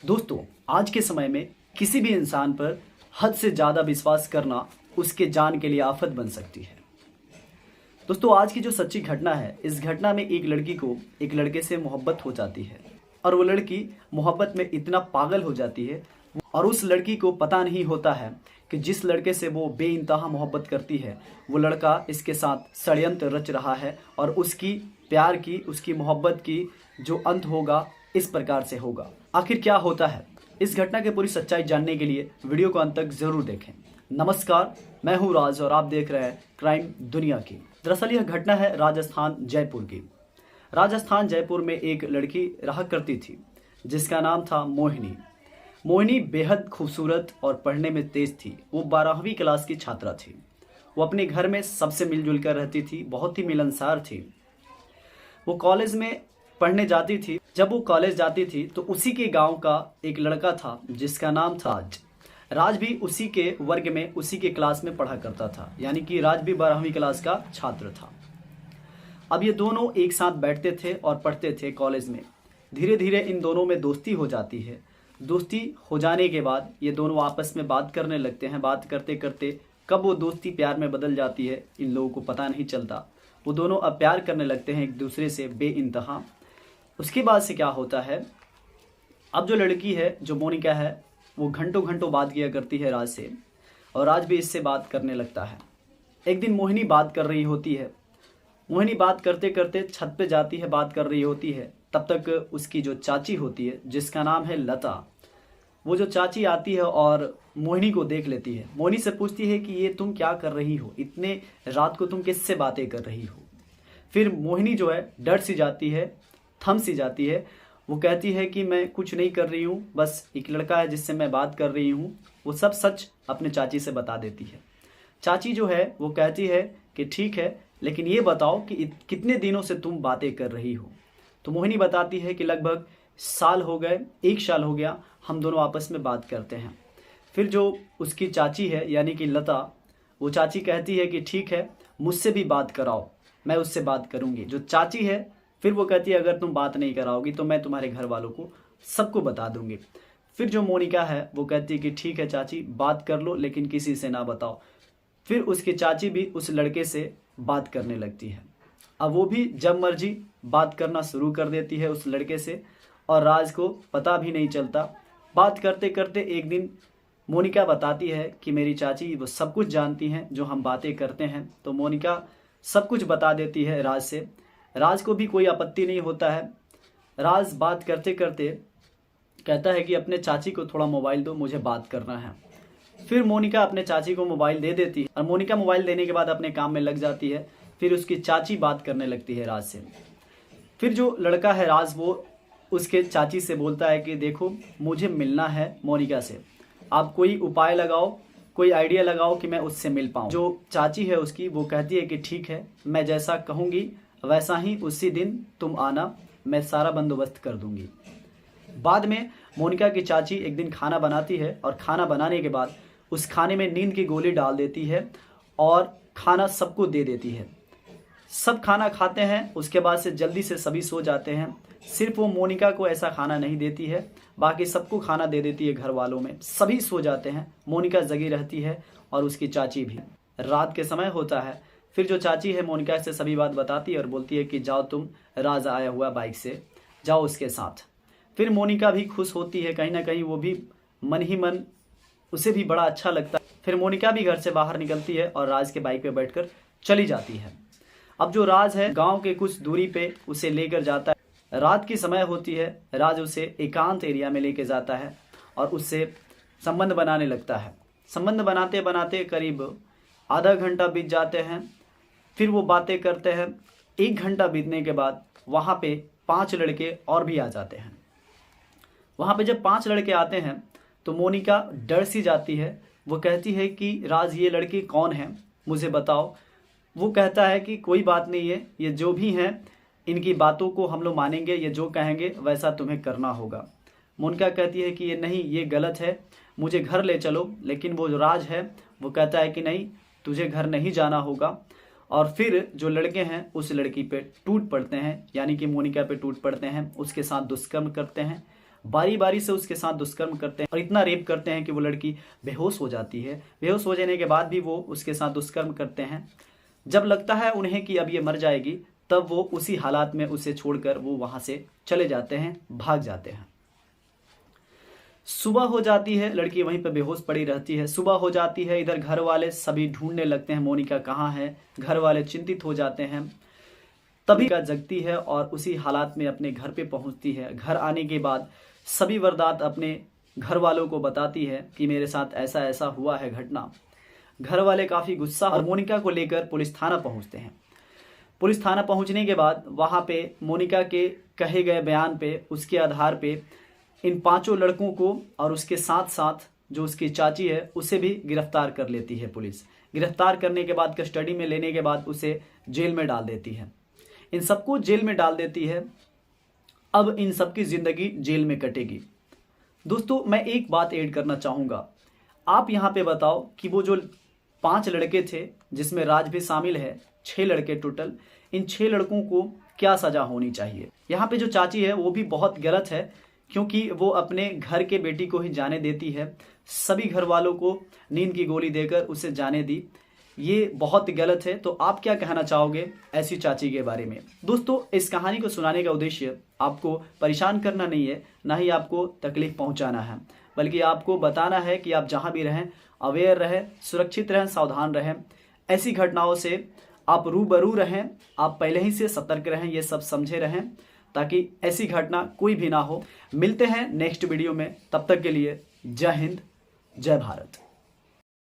दोस्तों, आज के समय में किसी भी इंसान पर हद से ज़्यादा विश्वास करना उसके जान के लिए आफत बन सकती है। दोस्तों, आज की जो सच्ची घटना है, इस घटना में एक लड़की को एक लड़के से मोहब्बत हो जाती है और वो लड़की मोहब्बत में इतना पागल हो जाती है और उस लड़की को पता नहीं होता है कि जिस लड़के से वो बेइंतहा मोहब्बत करती है, वो लड़का इसके साथ षड्यंत्र रच रहा है और उसकी प्यार की, उसकी मोहब्बत की जो अंत होगा इस प्रकार से होगा। आखिर क्या होता है, इस घटना की पूरी सच्चाई जानने के लिए वीडियो को अंत तक जरूर देखें। नमस्कार, मैं हूं राज और आप देख रहे हैं क्राइम दुनिया की। दरअसल यह घटना है राजस्थान जयपुर की। राजस्थान जयपुर में एक लड़की रहा करती थी जिसका नाम था मोहिनी। मोहिनी बेहद खूबसूरत और पढ़ने में तेज थी। वो 12वीं क्लास की छात्रा थी। वो अपने घर में सबसे मिलजुल कर रहती थी, बहुत ही मिलनसार थी। वो कॉलेज में पढ़ने जाती थी। जब वो कॉलेज जाती थी तो उसी के गांव का एक लड़का था जिसका नाम था राज। राज भी उसी के वर्ग में, उसी के क्लास में पढ़ा करता था, यानी कि राज भी 12वीं क्लास का छात्र था। अब ये दोनों एक साथ बैठते थे और पढ़ते थे कॉलेज में। धीरे धीरे इन दोनों में दोस्ती हो जाती है। दोस्ती हो जाने के बाद ये दोनों आपस में बात करने लगते हैं। बात करते करते कब वो दोस्ती प्यार में बदल जाती है, इन लोगों को पता नहीं चलता। वो दोनों अब प्यार करने लगते हैं एक दूसरे से बेइंतहा। उसके बाद से क्या होता है, अब जो लड़की है, जो मोनिका है, वो घंटों घंटों बात किया करती है राज से और राज भी इससे बात करने लगता है। एक दिन मोहिनी बात कर रही होती है। मोहिनी बात करते करते छत पे जाती है, बात कर रही होती है। तब तक उसकी जो चाची होती है जिसका नाम है लता, वो जो चाची आती है और मोहिनी को देख लेती है। मोहिनी से पूछती है कि ये तुम क्या कर रही हो, इतने रात को तुम किससे बातें कर रही हो। फिर मोहिनी जो है डर सी जाती है, थम सी जाती है। वो कहती है कि मैं कुछ नहीं कर रही हूँ, बस एक लड़का है जिससे मैं बात कर रही हूँ। वो सब सच अपने चाची से बता देती है। चाची जो है वो कहती है कि ठीक है, लेकिन ये बताओ कि कितने दिनों से तुम बातें कर रही हो। तो मोहिनी बताती है कि लगभग साल हो गए, 1 साल हो गया, हम दोनों आपस में बात करते हैं। फिर जो उसकी चाची है यानी कि लता, वो चाची कहती है कि ठीक है, मुझसे भी बात कराओ, मैं उससे बात करूँगी। जो चाची है फिर वो कहती है अगर तुम बात नहीं कराओगी तो मैं तुम्हारे घर वालों को सबको बता दूंगी। फिर जो मोनिका है वो कहती है कि ठीक है चाची, बात कर लो, लेकिन किसी से ना बताओ। फिर उसकी चाची भी उस लड़के से बात करने लगती है। अब वो भी जब मर्जी बात करना शुरू कर देती है उस लड़के से और राज को पता भी नहीं चलता। बात करते करते एक दिन मोनिका बताती है कि मेरी चाची वो सब कुछ जानती हैं जो हम बातें करते हैं। तो मोनिका सब कुछ बता देती है राज से। राज को भी कोई आपत्ति नहीं होता है। राज बात करते करते कहता है कि अपने चाची को थोड़ा मोबाइल दो, मुझे बात करना है। फिर मोनिका अपने चाची को मोबाइल दे देती है और मोनिका मोबाइल देने के बाद अपने काम में लग जाती है। फिर उसकी चाची बात करने लगती है राज से। फिर जो लड़का है राज, वो उसके चाची से बोलता है कि देखो, मुझे मिलना है मोनिका से, आप कोई उपाय लगाओ, कोई आइडिया लगाओ कि मैं उससे मिल पाऊँ। जो चाची है उसकी, वो कहती है कि ठीक है, मैं जैसा कहूँगी वैसा ही उसी दिन तुम आना, मैं सारा बंदोबस्त कर दूंगी। बाद में मोनिका की चाची एक दिन खाना बनाती है और खाना बनाने के बाद उस खाने में नींद की गोली डाल देती है और खाना सबको दे देती है। सब खाना खाते हैं, उसके बाद से जल्दी से सभी सो जाते हैं। सिर्फ वो मोनिका को ऐसा खाना नहीं देती है, बाकी सबको खाना दे देती है। घर वालों में सभी सो जाते हैं, मोनिका जगी रहती है और उसकी चाची भी। रात के समय होता है। फिर जो चाची है मोनिका से सभी बात बताती है और बोलती है कि जाओ, तुम राज आया हुआ बाइक से, जाओ उसके साथ। फिर मोनिका भी खुश होती है, कहीं ना कहीं वो भी मन ही मन, उसे भी बड़ा अच्छा लगता है। फिर मोनिका भी घर से बाहर निकलती है और राज के बाइक पे बैठकर चली जाती है। अब जो राज है गांव के कुछ दूरी पे उसे लेकर जाता है। रात की समय होती है। राज उसे एकांत एरिया में लेके जाता है और उससे संबंध बनाने लगता है। संबंध बनाते बनाते करीब आधा घंटा बीत जाते हैं। फिर वो बातें करते हैं। 1 घंटा बीतने के बाद वहाँ पे 5 लड़के और भी आ जाते हैं। वहाँ पे जब 5 लड़के आते हैं तो मोनिका डर सी जाती है। वो कहती है कि राज, ये लड़के कौन हैं, मुझे बताओ। वो कहता है कि कोई बात नहीं है, ये जो भी हैं इनकी बातों को हम लोग मानेंगे, ये जो कहेंगे वैसा तुम्हें करना होगा। मोनिका कहती है कि ये नहीं, ये गलत है, मुझे घर ले चलो। लेकिन वो जो राज है वो कहता है कि नहीं, तुझे घर नहीं जाना होगा। और फिर जो लड़के हैं उस लड़की पे टूट पड़ते हैं, यानी कि मोनिका पे टूट पड़ते हैं, उसके साथ दुष्कर्म करते हैं। बारी बारी से उसके साथ दुष्कर्म करते हैं और इतना रेप करते हैं कि वो लड़की बेहोश हो जाती है। बेहोश हो जाने के बाद भी वो उसके साथ दुष्कर्म करते हैं। जब लगता है उन्हें कि अब ये मर जाएगी, तब वो उसी हालात में उसे छोड़कर वो वहाँ से चले जाते हैं, भाग जाते हैं। सुबह हो जाती है, लड़की वहीं पर बेहोश पड़ी रहती है। सुबह हो जाती है, इधर घर वाले सभी ढूंढने लगते हैं मोनिका कहाँ है। घर वाले चिंतित हो जाते हैं। तभी का जगती है और उसी हालात में अपने घर पे पहुंचती है। घर आने के बाद सभी वारदात अपने घर वालों को बताती है कि मेरे साथ ऐसा ऐसा हुआ है घटना। घर वाले काफ़ी गुस्सा और मोनिका को लेकर पुलिस थाना पहुंचते हैं। पुलिस थाना पहुंचने के बाद वहां पे मोनिका के कहे गए बयान पे, उसके आधार पे इन 5 लड़कों को और उसके साथ साथ जो उसकी चाची है उसे भी गिरफ्तार कर लेती है पुलिस। गिरफ्तार करने के बाद कस्टडी में लेने के बाद उसे जेल में डाल देती है। इन सबको जेल में डाल देती है। अब इन सबकी ज़िंदगी जेल में कटेगी। दोस्तों, मैं एक बात ऐड करना चाहूँगा। आप यहाँ पे बताओ कि वो जो 5 लड़के थे, जिसमें राज भी शामिल है, 6 लड़के टोटल, इन 6 लड़कों को क्या सज़ा होनी चाहिए। यहाँ पे जो चाची है वो भी बहुत गलत है, क्योंकि वो अपने घर के बेटी को ही जाने देती है। सभी घर वालों को नींद की गोली देकर उसे जाने दी। ये बहुत गलत है। तो आप क्या कहना चाहोगे ऐसी चाची के बारे में। दोस्तों, इस कहानी को सुनाने का उद्देश्य आपको परेशान करना नहीं है, ना ही आपको तकलीफ पहुंचाना है, बल्कि आपको बताना है कि आप जहां भी रहें अवेयर रहें, सुरक्षित रहें, सावधान रहें। ऐसी घटनाओं से आप रूबरू रहें, आप पहले ही से सतर्क रहें, ये सब समझे रहें, ताकि ऐसी घटना कोई भी ना हो। मिलते हैं नेक्स्ट वीडियो में, तब तक के लिए जय हिंद, जय भारत।